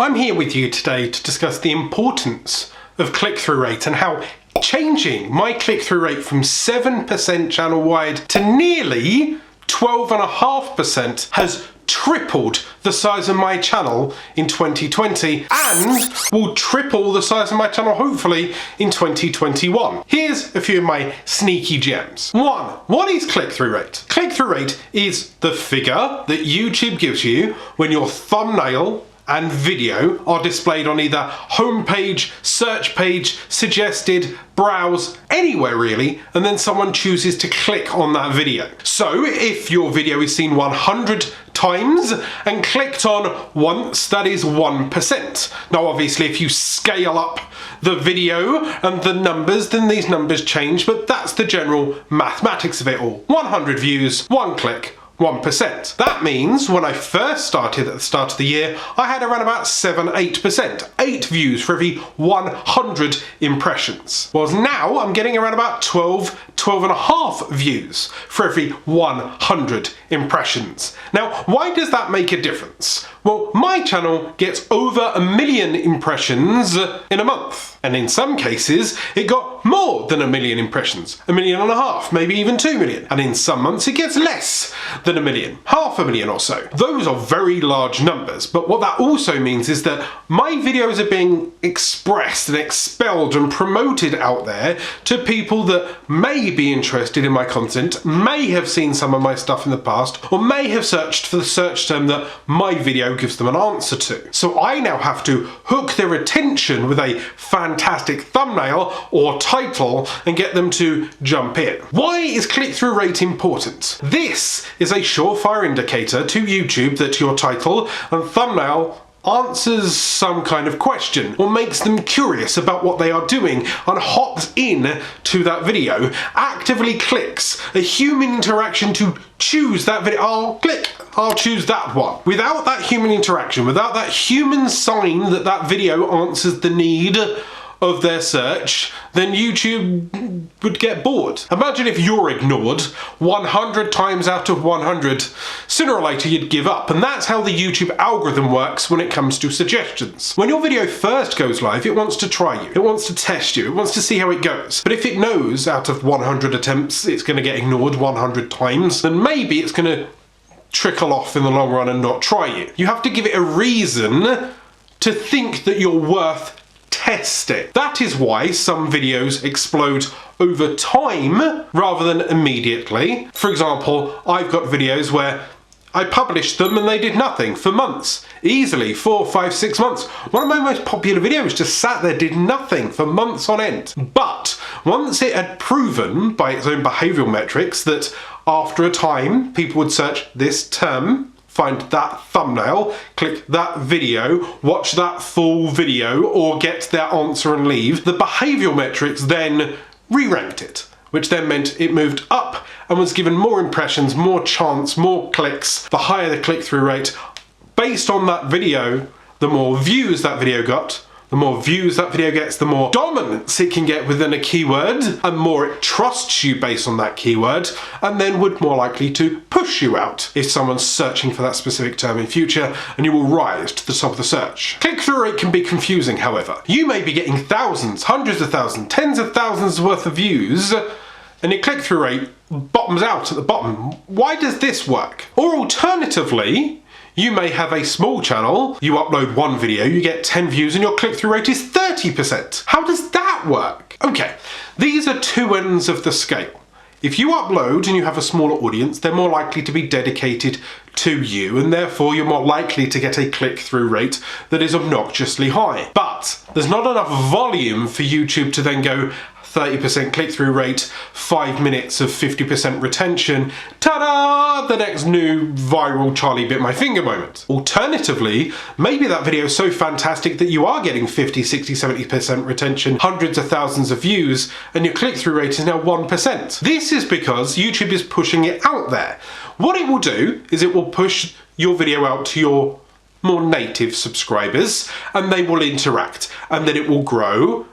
I'm here with you today to discuss the importance of click-through rate and how changing my click-through rate from 7% channel-wide to nearly 12.5% has tripled the size of my channel in 2020 and will triple the size of my channel hopefully in 2021. Here's a few of my sneaky gems. 1. What is click-through rate? Click-through rate is the figure that YouTube gives you when your thumbnail and video are displayed on either homepage, search page, suggested, browse, anywhere really, and then someone chooses to click on that video. So if your video is seen 100 times and clicked on once, that is 1%. Now obviously if you scale up the video and the numbers, then these numbers change, but that's the general mathematics of it all. 100 views, 1 click, 1%. That means when I first started at the start of the year, I had around about 7-8%, 8 views for every 100 impressions. Whereas now I'm getting around about 12.5 views for every 100 impressions. Now, why does that make a difference? Well, my channel gets over 1 million impressions in a month. And in some cases, it got more than 1 million impressions, 1.5 million, maybe even 2 million. And in some months, it gets less than 1 million, 500,000 or so. Those are very large numbers, but what that also means is that my videos are being expressed and expelled and promoted out there to people that may be interested in my content, may have seen some of my stuff in the past, or may have searched for the search term that my video gives them an answer to. So I now have to hook their attention with a fantastic thumbnail or title and get them to jump in. Why is click-through rate important? This is a surefire indicator to YouTube that your title and thumbnail answers some kind of question or makes them curious about what they are doing and hops in to that video, actively clicks a human interaction to choose that video. I'll choose that one. Without that human interaction, without that human sign that that video answers the need of their search, then YouTube would get bored. Imagine if you're ignored 100 times out of 100, sooner or later you'd give up. And that's how the YouTube algorithm works when it comes to suggestions. When your video first goes live, it wants to try you, it wants to test you, it wants to see how it goes. But if it knows out of 100 attempts it's going to get ignored 100 times, then maybe it's going to trickle off in the long run and not try you. You have to give it a reason to think that you're worth testing. That is why some videos explode over time rather than immediately. For example, I've got videos where I published them and they did nothing for months. Easily 4, 5, 6 months. One of my most popular videos just sat there, did nothing for months on end. But once it had proven by its own behavioural metrics that after a time people would search this term, find that thumbnail, click that video, watch that full video, or get their answer and leave, the behavioural metrics then re-ranked it, which then meant it moved up and was given more impressions, more chance, more clicks. The higher the click-through rate, based on that video, the more views that video got. The more views that video gets, the more dominance it can get within a keyword, and more it trusts you based on that keyword, and then would more likely to push you out if someone's searching for that specific term in future, and you will rise to the top of the search. Click-through rate can be confusing, however. You may be getting thousands, hundreds of thousands, tens of thousands worth of views, and your click-through rate bottoms out at the bottom. Why does this work? Or alternatively, you may have a small channel, you upload one video, you get 10 views and your click-through rate is 30%. How does that work? Okay, these are two ends of the scale. If you upload and you have a smaller audience, they're more likely to be dedicated to you, and therefore you're more likely to get a click-through rate that is obnoxiously high. But there's not enough volume for YouTube to then go 30% click-through rate, 5 minutes of 50% retention, ta-da! The next new viral Charlie bit my finger moment. Alternatively, maybe that video is so fantastic that you are getting 50, 60, 70% retention, hundreds of thousands of views, and your click-through rate is now 1%. This is because YouTube is pushing it out there. What it will do is it will push your video out to your more native subscribers, and they will interact, and then it will grow,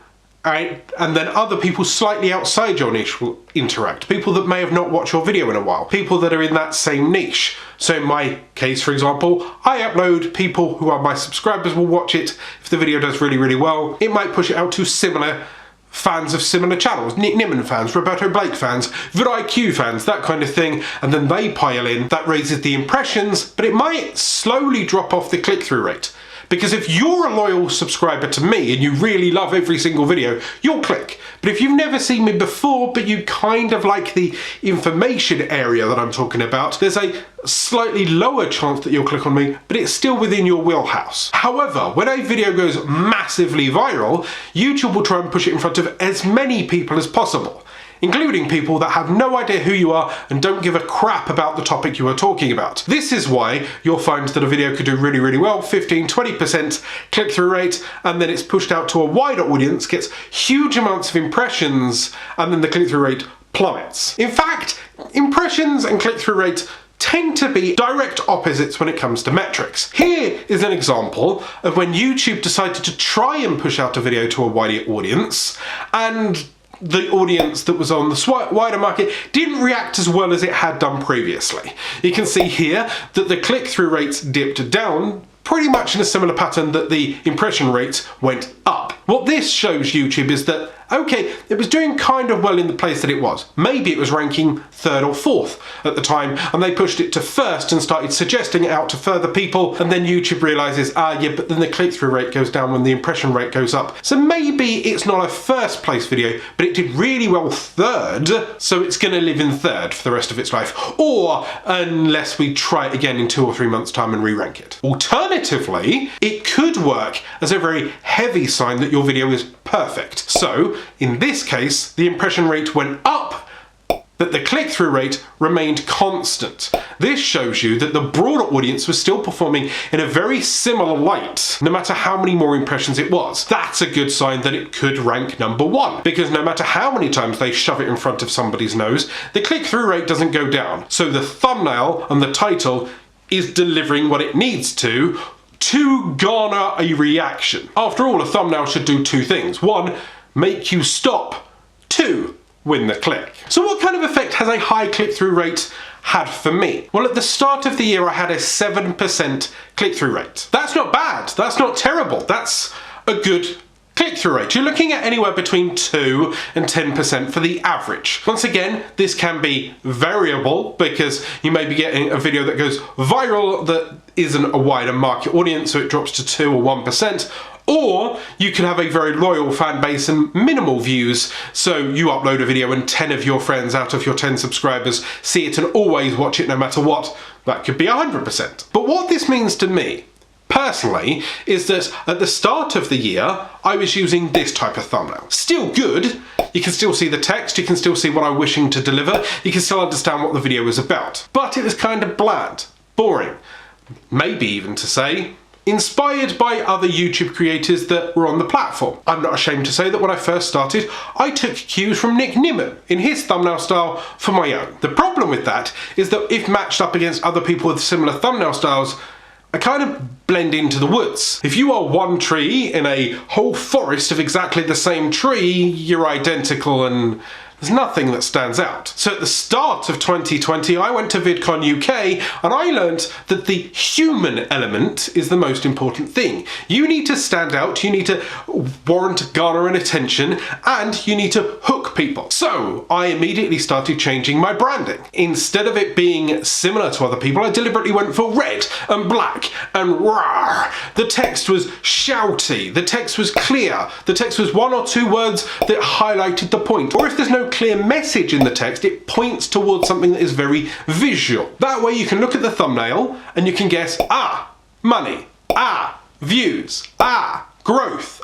right? And then other people slightly outside your niche will interact. People that may have not watched your video in a while. People that are in that same niche. So in my case, for example, I upload, people who are my subscribers will watch it. If the video does really, really well, it might push it out to similar fans of similar channels. Nick Nimmin fans, Roberto Blake fans, vidIQ fans, that kind of thing. And then they pile in. That raises the impressions, but it might slowly drop off the click-through rate. Because if you're a loyal subscriber to me and you really love every single video, you'll click. But if you've never seen me before, but you kind of like the information area that I'm talking about, there's a slightly lower chance that you'll click on me, but it's still within your wheelhouse. However, when a video goes massively viral, YouTube will try and push it in front of as many people as possible, including people that have no idea who you are and don't give a crap about the topic you are talking about. This is why you'll find that a video could do really, really well, 15–20% click-through rate, and then it's pushed out to a wider audience, gets huge amounts of impressions, and then the click-through rate plummets. In fact, impressions and click-through rate tend to be direct opposites when it comes to metrics. Here is an example of when YouTube decided to try and push out a video to a wider audience, and the audience that was on the wider market didn't react as well as it had done previously. You can see here that the click-through rates dipped down pretty much in a similar pattern that the impression rates went up. What this shows YouTube is that, okay, it was doing kind of well in the place that it was. Maybe it was ranking 3rd or 4th at the time, and they pushed it to 1st and started suggesting it out to further people, and then YouTube realizes, yeah, but then the click-through rate goes down when the impression rate goes up. So maybe it's not a 1st place video, but it did really well 3rd, so it's gonna live in 3rd for the rest of its life. Or, unless we try it again in 2 or 3 months' time and re-rank it. Alternatively, it could work as a very heavy sign that your video is perfect. So, in this case, the impression rate went up, but the click-through rate remained constant. This shows you that the broader audience was still performing in a very similar light, no matter how many more impressions it was. That's a good sign that it could rank #1, because no matter how many times they shove it in front of somebody's nose, the click-through rate doesn't go down. So the thumbnail and the title is delivering what it needs to garner a reaction. After all, a thumbnail should do 2 things. 1, make you stop. 2, win the click. So what kind of effect has a high click-through rate had for me? Well, at the start of the year, I had a 7% click-through rate. That's not bad. That's not terrible. That's a good click-through rate. You're looking at anywhere between 2 and 10% for the average. Once again, this can be variable because you may be getting a video that goes viral that isn't a wider market audience, so it drops to 2 or 1%. Or you can have a very loyal fan base and minimal views, so you upload a video and 10 of your friends out of your 10 subscribers see it and always watch it no matter what. That could be 100%. But what this means to me, personally, is that at the start of the year, I was using this type of thumbnail. Still good, you can still see the text, you can still see what I'm wishing to deliver, you can still understand what the video is about. But it was kind of bland, boring, maybe even to say, inspired by other YouTube creators that were on the platform. I'm not ashamed to say that when I first started, I took cues from Nick Nimmin in his thumbnail style for my own. The problem with that is that if matched up against other people with similar thumbnail styles, I kind of blend into the woods. If you are one tree in a whole forest of exactly the same tree, you're identical and there's nothing that stands out. So at the start of 2020, I went to VidCon UK and I learned that the human element is the most important thing. You need to stand out, you need to warrant, garner an attention, and you need to hook people. So I immediately started changing my branding. Instead of it being similar to other people, I deliberately went for red and black and rawr. The text was shouty, the text was clear, the text was 1 or 2 words that highlighted the point. Or if there's no clear message in the text, it points towards something that is very visual. That way you can look at the thumbnail and you can guess, money, views, growth,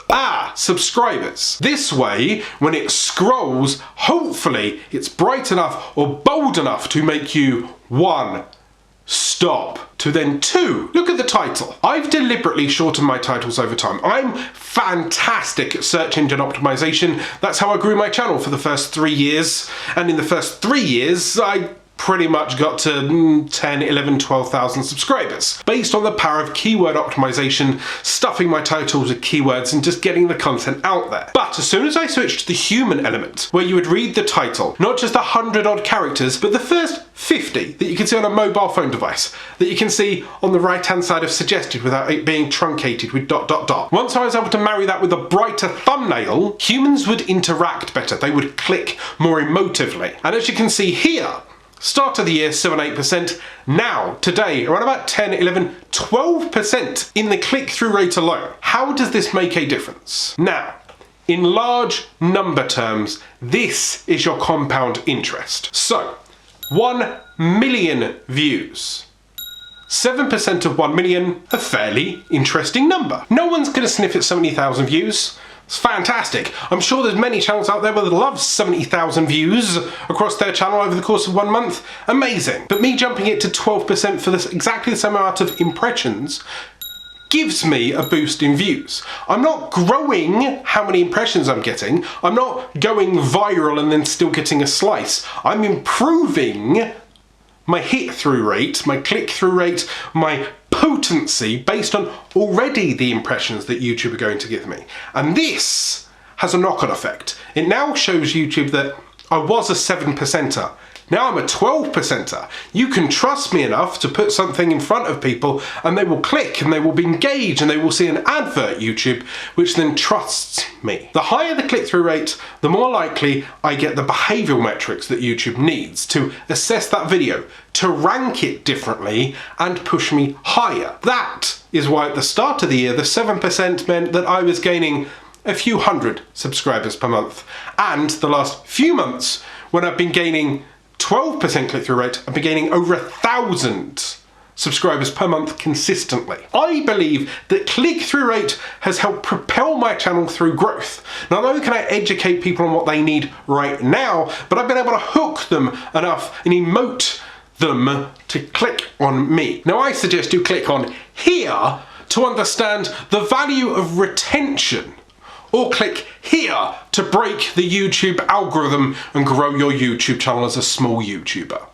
subscribers. This way, when it scrolls, hopefully it's bright enough or bold enough to make you 1, stop, to then 2, look at the title. I've deliberately shortened my titles over time. I'm fantastic at search engine optimization. That's how I grew my channel for the first 3 years. And in the first 3 years, I pretty much got to 10, 11, 12,000 subscribers based on the power of keyword optimization, stuffing my titles with keywords and just getting the content out there. But as soon as I switched to the human element, where you would read the title, not just 100 odd characters, but the first 50 that you can see on a mobile phone device, that you can see on the right hand side of suggested without it being truncated with ... Once I was able to marry that with a brighter thumbnail, humans would interact better, they would click more emotively. And as you can see here, start of the year 7-8%, now, today, around about 10, 11, 12% in the click-through rate alone. How does this make a difference? Now, in large number terms, this is your compound interest. So, 1 million views. 7% of 1 million, a fairly interesting number. No one's gonna sniff at 70,000 views. It's fantastic. I'm sure there's many channels out there that love 70,000 views across their channel over the course of 1 month. Amazing. But me jumping it to 12% for this exactly the same amount of impressions gives me a boost in views. I'm not growing how many impressions I'm getting. I'm not going viral and then still getting a slice. I'm improving my hit-through rate, my click-through rate, my potency based on already the impressions that YouTube are going to give me. And this has a knock-on effect. It now shows YouTube that I was a 7%er. Now I'm a 12%er. You can trust me enough to put something in front of people and they will click and they will be engaged and they will see an advert, YouTube, which then trusts me. The higher the click-through rate, the more likely I get the behavioural metrics that YouTube needs to assess that video, to rank it differently and push me higher. That is why at the start of the year, the 7% meant that I was gaining a few hundred subscribers per month. And the last few months, when I've been gaining 12% click-through rate, I've been gaining over 1,000 subscribers per month consistently. I believe that click-through rate has helped propel my channel through growth. Not only can I educate people on what they need right now, but I've been able to hook them enough and emote them to click on me. Now I suggest you click on here to understand the value of retention, or click here to break the YouTube algorithm and grow your YouTube channel as a small YouTuber.